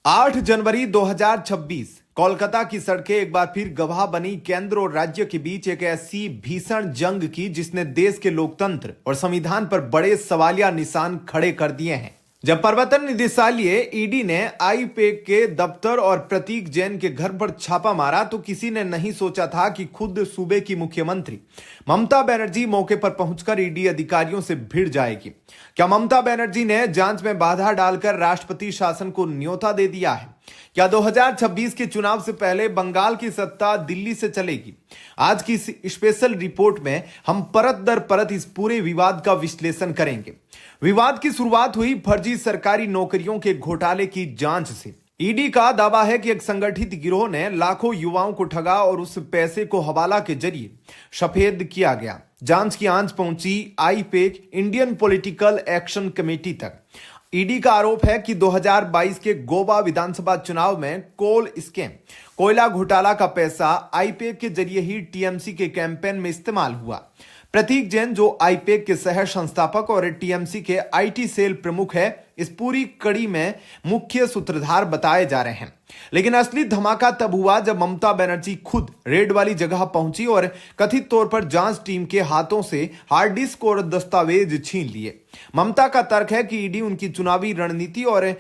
8 जनवरी 2026 कोलकाता की सड़कें एक बार फिर गवाह बनी केंद्र और राज्य के बीच एक ऐसी भीषण जंग की जिसने देश के लोकतंत्र और संविधान पर बड़े सवालिया निशान खड़े कर दिए हैं। जब प्रवर्तन निदेशालय ईडी ने आईपैक के दफ्तर और प्रतीक जैन के घर पर छापा मारा तो किसी ने नहीं सोचा था कि खुद सूबे की मुख्यमंत्री ममता बनर्जी मौके पर पहुंचकर ईडी अधिकारियों से भिड़ जाएगी। क्या ममता बनर्जी ने जांच में बाधा डालकर राष्ट्रपति शासन को न्योता दे दिया है? क्या 2026 के चुनाव से पहले बंगाल की सत्ता दिल्ली से चलेगी? आज की इस स्पेशल रिपोर्ट में हम परत दर परत इस पूरे विवाद का विश्लेषण करेंगे। विवाद की शुरुआत हुई फर्जी सरकारी नौकरियों के घोटाले की जांच से। ईडी का दावा है कि एक संगठित गिरोह ने लाखों युवाओं को ठगा और उस पैसे को हवाला के जरिए सफेद किया गया। जांच की आंच पहुंची IUPAC Indian political action committee तक। ईडी का आरोप है कि 2022 के गोवा विधानसभा चुनाव में कोल स्कैम कोयला घोटाला का पैसा आईपैक के जरिए ही टीएमसी के कैंपेन में इस्तेमाल हुआ। प्रतीक जैन जो आईपैक के सह संस्थापक और टीएमसी के आईटी सेल प्रमुख है, इस पूरी कड़ी में मुख्य सूत्रधार बताए जा रहे हैं। लेकिन असली धमाका तब हुआ जब ममता बनर्जी खुद रेड वाली जगह पहुंची और कथित तौर पर जांच टीम के हाथों से हार्ड डिस्क और दस्तावेज छीन लिए। ममता का तर्क है कि ईडी उनकी चुनावी रणनीति और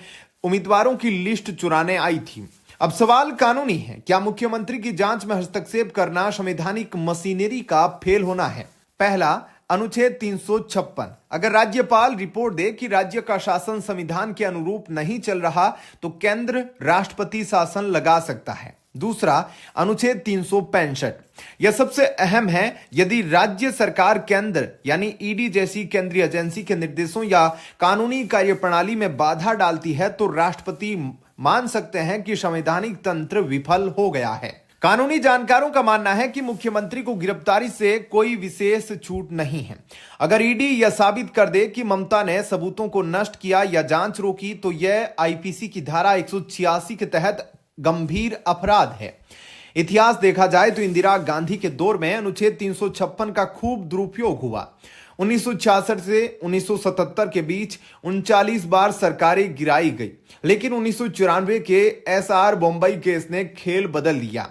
उम्मीदवारों की लिस्ट चुराने आई थी। अब सवाल कानूनी है, क्या मुख्यमंत्री की जांच में हस्तक्षेप करना संवैधानिक मशीनरी का फेल होना है? पहला, अनुच्छेद 356। अगर राज्यपाल रिपोर्ट दे कि राज्य का शासन संविधान के अनुरूप नहीं चल रहा तो केंद्र राष्ट्रपति शासन लगा सकता है। दूसरा, अनुच्छेद 365। यह सबसे अहम है, यदि राज्य सरकार केंद्र यानी ईडी जैसी केंद्रीय एजेंसी के निर्देशों या कानूनी कार्यप्रणाली में बाधा डालती है तो राष्ट्रपति मान सकते हैं कि संवैधानिक तंत्र विफल हो गया है। कानूनी जानकारों का मानना है कि मुख्यमंत्री को गिरफ्तारी से कोई विशेष छूट नहीं है। अगर ईडी यह साबित कर दे कि ममता ने सबूतों को नष्ट किया या जांच रोकी तो यह आईपीसी की धारा 186 के तहत गंभीर अपराध है। इतिहास देखा जाए तो इंदिरा गांधी के दौर में अनुच्छेद 356 का खूब दुरुपयोग हुआ। 1966 से 1977 के बीच 39 बार सरकारें गिराई गई, लेकिन 1994 के एसआर बॉम्बई केस ने खेल बदल दिया।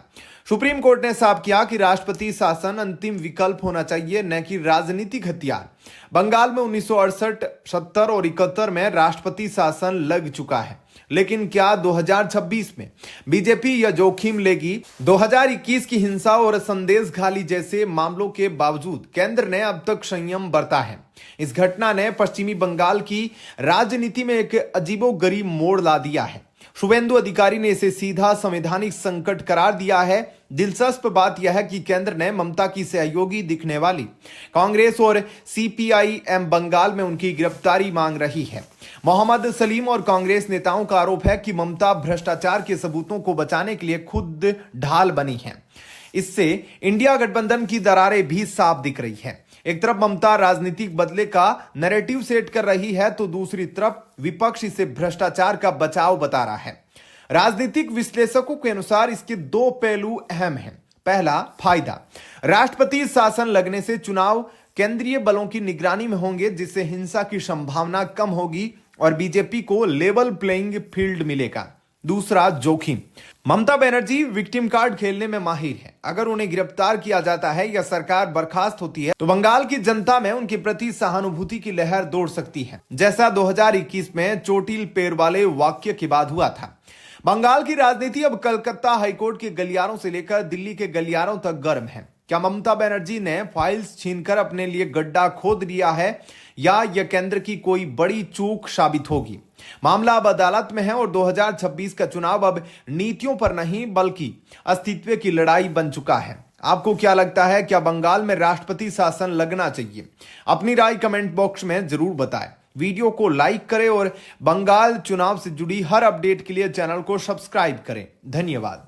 सुप्रीम कोर्ट ने साफ किया कि राष्ट्रपति शासन अंतिम विकल्प होना चाहिए, न कि राजनीतिक हथियार। बंगाल में 1968, 70 और 71 में राष्ट्रपति शासन लग चुका है, लेकिन क्या 2026 में बीजेपी यह जोखिम लेगी? 2021 की हिंसा और संदेशखाली जैसे मामलों के बावजूद केंद्र ने अब तक संयम बरता है। इस घटना ने पश्चिमी बंगाल की राजनीति में एक अजीबोगरीब मोड़ ला दिया है। शुभेंदु अधिकारी ने इसे सीधा संवैधानिक संकट करार दिया है। दिलचस्प बात यह है कि केंद्र ने ममता की सहयोगी दिखने वाली कांग्रेस और सीपीआईएम बंगाल में उनकी गिरफ्तारी मांग रही है। मोहम्मद सलीम और कांग्रेस नेताओं का आरोप है कि ममता भ्रष्टाचार के सबूतों को बचाने के लिए खुद ढाल बनी है। इससे इंडिया गठबंधन की दरारें भी साफ दिख रही है। एक तरफ ममता राजनीतिक बदले का नैरेटिव सेट कर रही है तो दूसरी तरफ विपक्ष इसे भ्रष्टाचार का बचाव बता रहा है। राजनीतिक विश्लेषकों के अनुसार इसके दो पहलू अहम हैं। पहला, फायदा। राष्ट्रपति शासन लगने से चुनाव केंद्रीय बलों की निगरानी में होंगे, जिससे हिंसा की संभावना कम होगी और बीजेपी को लेवल प्लेइंग फील्ड मिलेगा। दूसरा, जोखिम। ममता बनर्जी विक्टिम कार्ड खेलने में माहिर है। अगर उन्हें गिरफ्तार किया जाता है या सरकार बर्खास्त होती है तो बंगाल की जनता में उनके प्रति सहानुभूति की लहर दौड़ सकती है, जैसा 2021 में चोटिल पैर वाले वाक्य के बाद हुआ था। बंगाल की राजनीति अब कलकत्ता हाईकोर्ट के गलियारों से लेकर दिल्ली के गलियारों तक गर्म है। क्या ममता बनर्जी ने फाइल्स छीनकर अपने लिए गड्ढा खोद लिया है या यह केंद्र की कोई बड़ी चूक साबित होगी? मामला अब अदालत में है और 2026 का चुनाव अब नीतियों पर नहीं बल्कि अस्तित्व की लड़ाई बन चुका है। आपको क्या लगता है, क्या बंगाल में राष्ट्रपति शासन लगना चाहिए? अपनी राय कमेंट बॉक्स में जरूर बताएं। वीडियो को लाइक करें और बंगाल चुनाव से जुड़ी हर अपडेट के लिए चैनल को सब्सक्राइब करें। धन्यवाद।